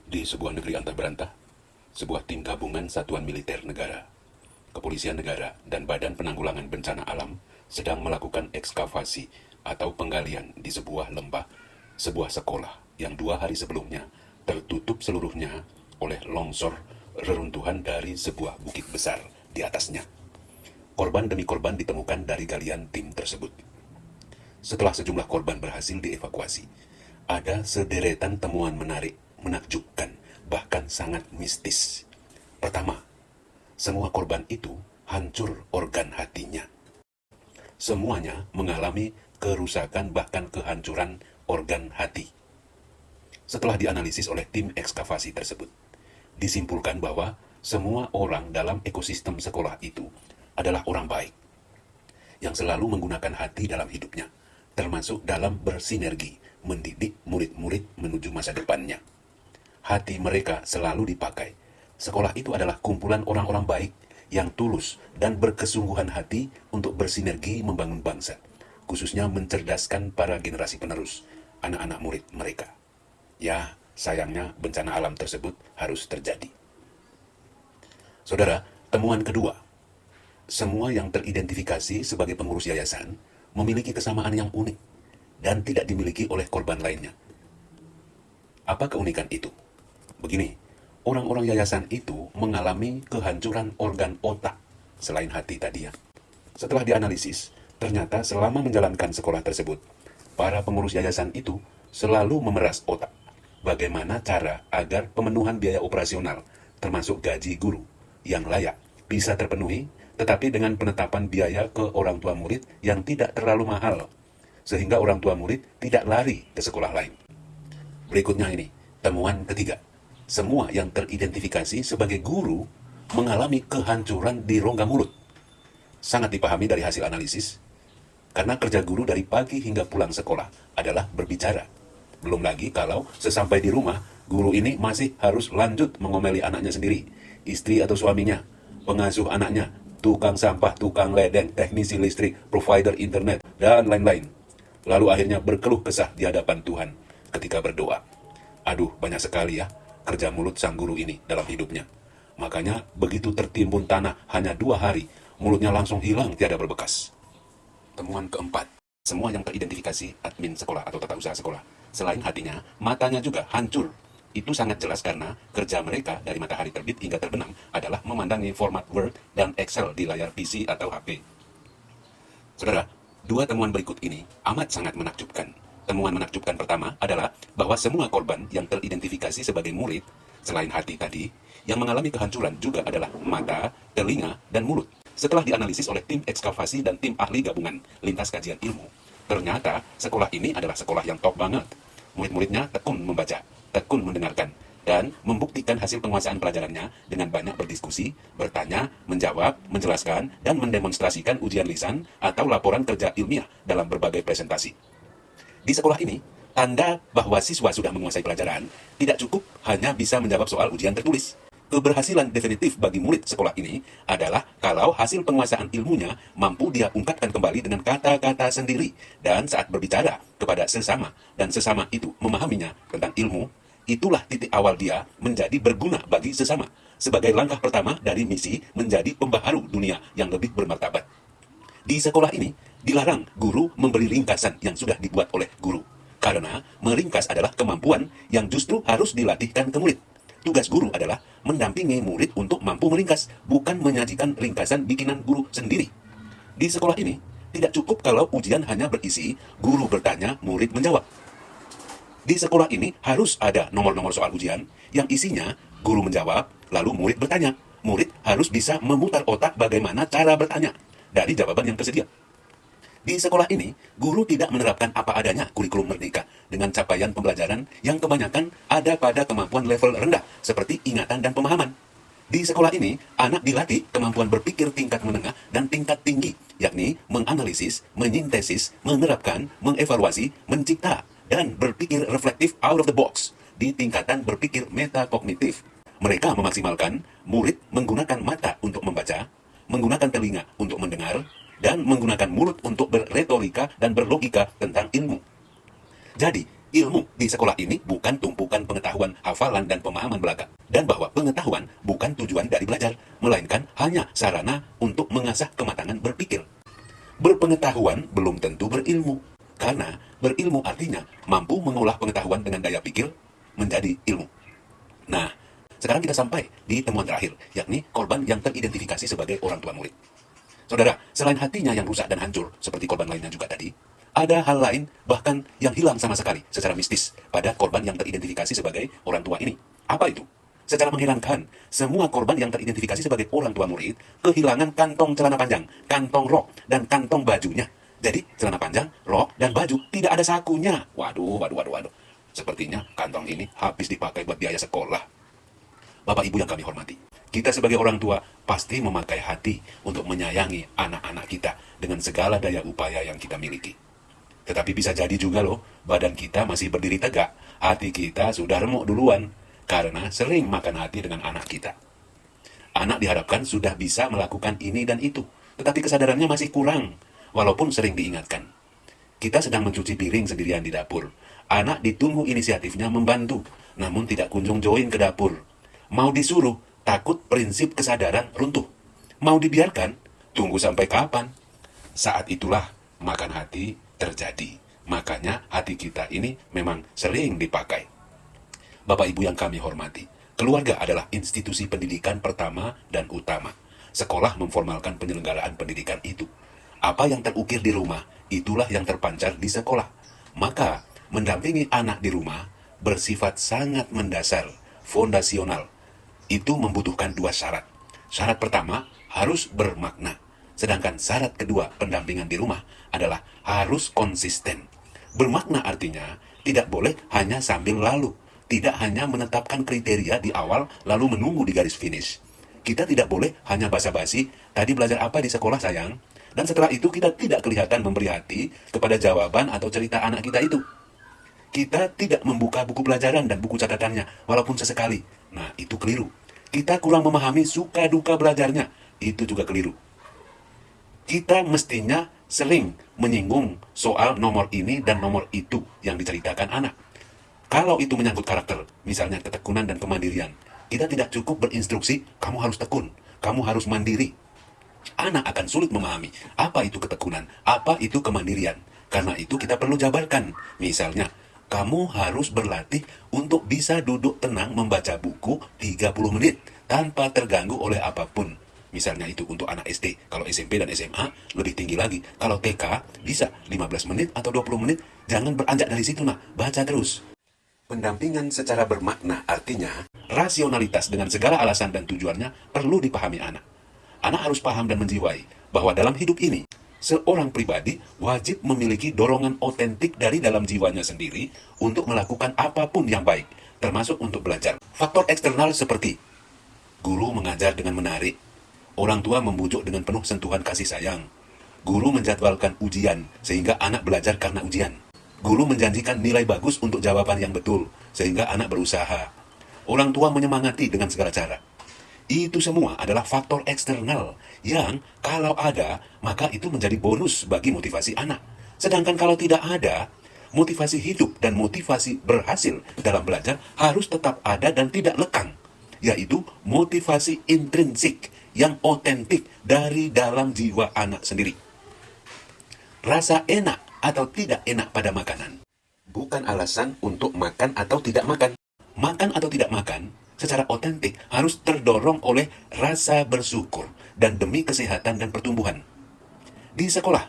Di sebuah negeri antar berantah, sebuah tim gabungan satuan militer negara, kepolisian negara, dan Badan Penanggulangan Bencana Alam sedang melakukan ekskavasi atau penggalian di sebuah lembah, sebuah sekolah yang 2 hari sebelumnya tertutup seluruhnya oleh longsor reruntuhan dari sebuah bukit besar di atasnya. Korban demi korban ditemukan dari galian tim tersebut. Setelah sejumlah korban berhasil dievakuasi, ada sederetan temuan menarik, menakjubkan, bahkan sangat mistis. Pertama, semua korban itu hancur organ hatinya. Semuanya mengalami kerusakan bahkan kehancuran organ hati. Setelah dianalisis oleh tim ekskavasi tersebut, disimpulkan bahwa semua orang dalam ekosistem sekolah itu adalah orang baik yang selalu menggunakan hati dalam hidupnya, termasuk dalam bersinergi mendidik murid-murid menuju masa depannya. Hati mereka selalu dipakai. Sekolah itu adalah kumpulan orang-orang baik yang tulus dan berkesungguhan hati untuk bersinergi membangun bangsa, khususnya mencerdaskan para generasi penerus, anak-anak murid mereka. Ya, sayangnya bencana alam tersebut harus terjadi. Saudara, temuan kedua. Semua yang teridentifikasi sebagai pengurus yayasan memiliki kesamaan yang unik dan tidak dimiliki oleh korban lainnya. Apa keunikan itu? Begini, orang-orang yayasan itu mengalami kehancuran organ otak selain hati tadi ya. Setelah dianalisis, ternyata selama menjalankan sekolah tersebut, para pengurus yayasan itu selalu memeras otak. Bagaimana cara agar pemenuhan biaya operasional, termasuk gaji guru, yang layak, bisa terpenuhi, tetapi dengan penetapan biaya ke orang tua murid yang tidak terlalu mahal, sehingga orang tua murid tidak lari ke sekolah lain. Berikutnya ini, temuan ketiga. Semua yang teridentifikasi sebagai guru mengalami kehancuran di rongga mulut. Sangat dipahami dari hasil analisis, karena kerja guru dari pagi hingga pulang sekolah adalah berbicara. Belum lagi kalau sesampai di rumah, guru ini masih harus lanjut mengomeli anaknya sendiri, istri atau suaminya, pengasuh anaknya, tukang sampah, tukang ledeng, teknisi listrik, provider internet, dan lain-lain. Lalu akhirnya berkeluh kesah di hadapan Tuhan ketika berdoa. Aduh, banyak sekali ya kerja mulut sang guru ini dalam hidupnya. Makanya begitu tertimbun tanah hanya 2 hari, mulutnya langsung hilang tiada berbekas. Temuan keempat, semua yang teridentifikasi admin sekolah atau tata usaha sekolah, selain hatinya, matanya juga hancur. Itu sangat jelas karena kerja mereka dari matahari terbit hingga terbenam adalah memandangi format Word dan Excel di layar PC atau HP. Saudara, 2 temuan berikut ini amat sangat menakjubkan. Temuan menakjubkan pertama adalah bahwa semua korban yang teridentifikasi sebagai murid, selain hati tadi, yang mengalami kehancuran juga adalah mata, telinga, dan mulut. Setelah dianalisis oleh tim ekskavasi dan tim ahli gabungan lintas kajian ilmu, ternyata sekolah ini adalah sekolah yang top banget. Murid-muridnya tekun membaca, tekun mendengarkan, dan membuktikan hasil penguasaan pelajarannya dengan banyak berdiskusi, bertanya, menjawab, menjelaskan, dan mendemonstrasikan ujian lisan atau laporan kerja ilmiah dalam berbagai presentasi. Di sekolah ini, tanda bahwa siswa sudah menguasai pelajaran tidak cukup hanya bisa menjawab soal ujian tertulis. Keberhasilan definitif bagi murid sekolah ini adalah kalau hasil penguasaan ilmunya mampu dia ungkapkan kembali dengan kata-kata sendiri dan saat berbicara kepada sesama, dan sesama itu memahaminya tentang ilmu. Itulah titik awal dia menjadi berguna bagi sesama sebagai langkah pertama dari misi menjadi pembaharu dunia yang lebih bermartabat. Di sekolah ini, dilarang guru memberi ringkasan yang sudah dibuat oleh guru. Karena meringkas adalah kemampuan yang justru harus dilatihkan ke murid. Tugas guru adalah mendampingi murid untuk mampu meringkas, bukan menyajikan ringkasan bikinan guru sendiri. Di sekolah ini, tidak cukup kalau ujian hanya berisi guru bertanya, murid menjawab. Di sekolah ini harus ada nomor-nomor soal ujian yang isinya guru menjawab, lalu murid bertanya. Murid harus bisa memutar otak bagaimana cara bertanya dari jawaban yang tersedia. Di sekolah ini, guru tidak menerapkan apa adanya kurikulum merdeka dengan capaian pembelajaran yang kebanyakan ada pada kemampuan level rendah seperti ingatan dan pemahaman. Di sekolah ini, anak dilatih kemampuan berpikir tingkat menengah dan tingkat tinggi, yakni menganalisis, menyintesis, menerapkan, mengevaluasi, mencipta, dan berpikir reflektif out of the box di tingkatan berpikir metakognitif. Mereka memaksimalkan murid menggunakan mata untuk membaca, menggunakan telinga untuk mendengar, dan menggunakan mulut untuk berretorika dan berlogika tentang ilmu. Jadi, ilmu di sekolah ini bukan tumpukan pengetahuan, hafalan, dan pemahaman belaka. Dan bahwa pengetahuan bukan tujuan dari belajar, melainkan hanya sarana untuk mengasah kematangan berpikir. Berpengetahuan belum tentu berilmu, karena berilmu artinya mampu mengolah pengetahuan dengan daya pikir menjadi ilmu. Nah, sekarang kita sampai di temuan terakhir, yakni korban yang teridentifikasi sebagai orang tua murid. Saudara, selain hatinya yang rusak dan hancur, seperti korban lainnya juga tadi, ada hal lain bahkan yang hilang sama sekali secara mistis pada korban yang teridentifikasi sebagai orang tua ini. Apa itu? Secara mengherankan, semua korban yang teridentifikasi sebagai orang tua murid kehilangan kantong celana panjang, kantong rok, dan kantong bajunya. Jadi, celana panjang, rok, dan baju tidak ada sakunya. Waduh. Sepertinya kantong ini habis dipakai buat biaya sekolah. Bapak Ibu yang kami hormati, kita sebagai orang tua pasti memakai hati untuk menyayangi anak-anak kita dengan segala daya upaya yang kita miliki. Tetapi bisa jadi juga loh, badan kita masih berdiri tegak, hati kita sudah remuk duluan, karena sering makan hati dengan anak kita. Anak diharapkan sudah bisa melakukan ini dan itu, tetapi kesadarannya masih kurang, walaupun sering diingatkan. Kita sedang mencuci piring sendirian di dapur. Anak ditunggu inisiatifnya membantu, namun tidak kunjung join ke dapur. Mau disuruh, takut prinsip kesadaran runtuh. Mau dibiarkan, tunggu sampai kapan? Saat itulah makan hati terjadi. Makanya hati kita ini memang sering dipakai. Bapak Ibu yang kami hormati, keluarga adalah institusi pendidikan pertama dan utama. Sekolah memformalkan penyelenggaraan pendidikan itu. Apa yang terukir di rumah, itulah yang terpancar di sekolah. Maka, mendampingi anak di rumah bersifat sangat mendasar, fondasional. Itu membutuhkan dua syarat. Syarat pertama harus bermakna. Sedangkan syarat kedua pendampingan di rumah adalah harus konsisten. Bermakna artinya tidak boleh hanya sambil lalu. Tidak hanya menetapkan kriteria di awal lalu menunggu di garis finish. Kita tidak boleh hanya basa-basi, tadi belajar apa di sekolah sayang? Dan setelah itu kita tidak kelihatan memberi hati kepada jawaban atau cerita anak kita itu. Kita tidak membuka buku pelajaran dan buku catatannya, walaupun sesekali. Nah, itu keliru. Kita kurang memahami suka duka belajarnya. Itu juga keliru. Kita mestinya sering menyinggung soal nomor ini dan nomor itu yang diceritakan anak. Kalau itu menyangkut karakter, misalnya ketekunan dan kemandirian, kita tidak cukup berinstruksi, kamu harus tekun, kamu harus mandiri. Anak akan sulit memahami apa itu ketekunan, apa itu kemandirian. Karena itu kita perlu jabarkan. Misalnya, kamu harus berlatih untuk bisa duduk tenang membaca buku 30 menit tanpa terganggu oleh apapun. Misalnya itu untuk anak SD. Kalau SMP dan SMA lebih tinggi lagi. Kalau TK bisa 15 menit atau 20 menit. Jangan beranjak dari situ, nah. Baca terus. Pendampingan secara bermakna artinya rasionalitas dengan segala alasan dan tujuannya perlu dipahami anak. Anak harus paham dan menjiwai bahwa dalam hidup ini seorang pribadi wajib memiliki dorongan otentik dari dalam jiwanya sendiri untuk melakukan apapun yang baik, termasuk untuk belajar. Faktor eksternal seperti guru mengajar dengan menarik, orang tua membujuk dengan penuh sentuhan kasih sayang, guru menjadwalkan ujian sehingga anak belajar karena ujian, guru menjanjikan nilai bagus untuk jawaban yang betul sehingga anak berusaha, orang tua menyemangati dengan segala cara. Itu semua adalah faktor eksternal yang kalau ada, maka itu menjadi bonus bagi motivasi anak. Sedangkan kalau tidak ada, motivasi hidup dan motivasi berhasil dalam belajar harus tetap ada dan tidak lekang, yaitu motivasi intrinsik yang otentik dari dalam jiwa anak sendiri. Rasa enak atau tidak enak pada makanan bukan alasan untuk makan atau tidak makan. Makan atau tidak makan secara otentik harus terdorong oleh rasa bersyukur dan demi kesehatan dan pertumbuhan. Di sekolah,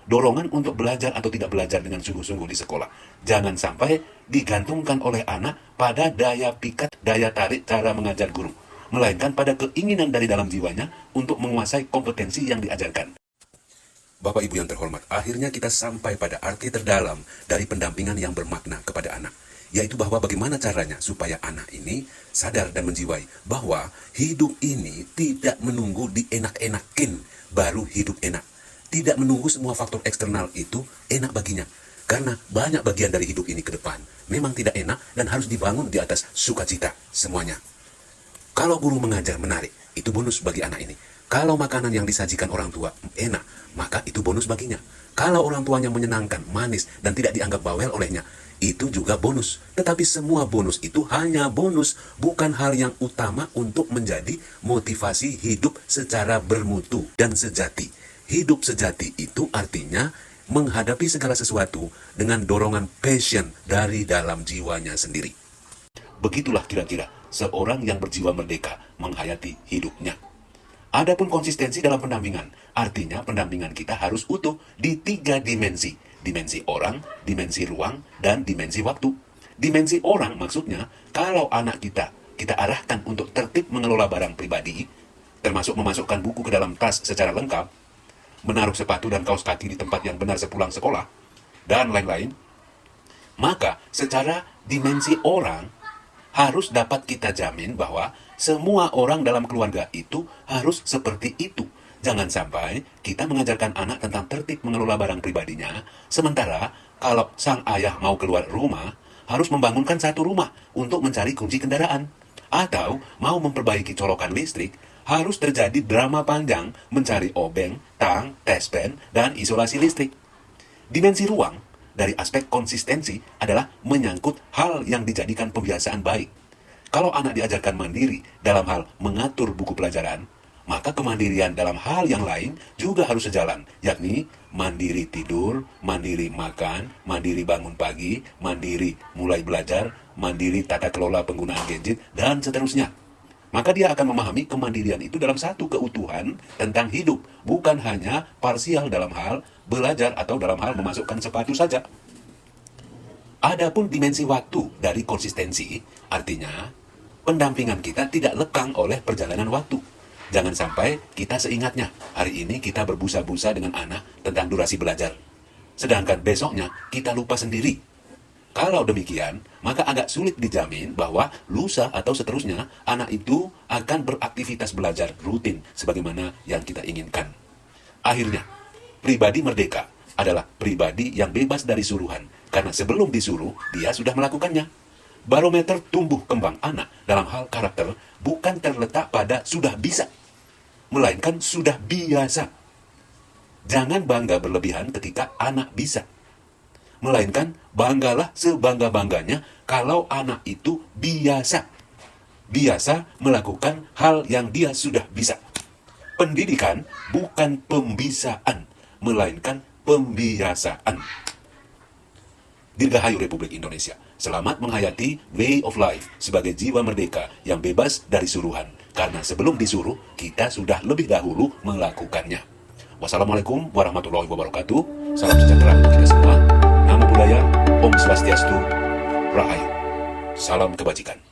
dorongan untuk belajar atau tidak belajar dengan sungguh-sungguh di sekolah jangan sampai digantungkan oleh anak pada daya pikat, daya tarik cara mengajar guru, melainkan pada keinginan dari dalam jiwanya untuk menguasai kompetensi yang diajarkan. Bapak Ibu yang terhormat, akhirnya kita sampai pada arti terdalam dari pendampingan yang bermakna kepada anak, yaitu bahwa bagaimana caranya supaya anak ini sadar dan menjiwai bahwa hidup ini tidak menunggu dienak-enakin baru hidup enak. Tidak menunggu semua faktor eksternal itu enak baginya. Karena banyak bagian dari hidup ini ke depan memang tidak enak dan harus dibangun di atas sukacita semuanya. Kalau guru mengajar menarik, itu bonus bagi anak ini. Kalau makanan yang disajikan orang tua enak, maka itu bonus baginya. Kalau orang tuanya menyenangkan, manis, dan tidak dianggap bawel olehnya, itu juga bonus. Tetapi semua bonus itu hanya bonus, bukan hal yang utama untuk menjadi motivasi hidup secara bermutu dan sejati. Hidup sejati itu artinya menghadapi segala sesuatu dengan dorongan passion dari dalam jiwanya sendiri. Begitulah kira-kira seorang yang berjiwa merdeka menghayati hidupnya. Adapun konsistensi dalam pendampingan, artinya pendampingan kita harus utuh di 3 dimensi. Dimensi orang, dimensi ruang, dan dimensi waktu. Dimensi orang maksudnya, kalau anak kita arahkan untuk tertib mengelola barang pribadi, termasuk memasukkan buku ke dalam tas secara lengkap, menaruh sepatu dan kaos kaki di tempat yang benar sepulang sekolah, dan lain-lain, maka secara dimensi orang, harus dapat kita jamin bahwa semua orang dalam keluarga itu harus seperti itu. Jangan sampai kita mengajarkan anak tentang tertib mengelola barang pribadinya, sementara kalau sang ayah mau keluar rumah, harus membangunkan satu rumah untuk mencari kunci kendaraan. Atau mau memperbaiki colokan listrik, harus terjadi drama panjang mencari obeng, tang, tespen, dan isolasi listrik. Dimensi ruang dari aspek konsistensi adalah menyangkut hal yang dijadikan pembiasaan baik. Kalau anak diajarkan mandiri dalam hal mengatur buku pelajaran, maka kemandirian dalam hal yang lain juga harus sejalan, yakni mandiri tidur, mandiri makan, mandiri bangun pagi, mandiri mulai belajar, mandiri tata kelola penggunaan gadget, dan seterusnya. Maka dia akan memahami kemandirian itu dalam satu keutuhan tentang hidup, bukan hanya parsial dalam hal belajar atau dalam hal memasukkan sepatu saja. Adapun dimensi waktu dari konsistensi, artinya pendampingan kita tidak lekang oleh perjalanan waktu. Jangan sampai kita seingatnya, hari ini kita berbusa-busa dengan anak tentang durasi belajar. Sedangkan besoknya kita lupa sendiri. Kalau demikian, maka agak sulit dijamin bahwa lusa atau seterusnya anak itu akan beraktivitas belajar rutin sebagaimana yang kita inginkan. Akhirnya, pribadi merdeka adalah pribadi yang bebas dari suruhan, karena sebelum disuruh, dia sudah melakukannya. Barometer tumbuh kembang anak dalam hal karakter bukan terletak pada sudah bisa, melainkan sudah biasa. Jangan bangga berlebihan ketika anak bisa, melainkan banggalah sebangga-bangganya kalau anak itu biasa. Biasa melakukan hal yang dia sudah bisa. Pendidikan bukan pembisaan, melainkan pembiasaan. Dirgahayu Republik Indonesia. Selamat menghayati way of life sebagai jiwa merdeka yang bebas dari suruhan. Karena sebelum disuruh, kita sudah lebih dahulu melakukannya. Wassalamualaikum warahmatullahi wabarakatuh. Salam sejahtera untuk kita semua. Namo Buddhaya, Om Swastiastu, Rahayu. Salam kebajikan.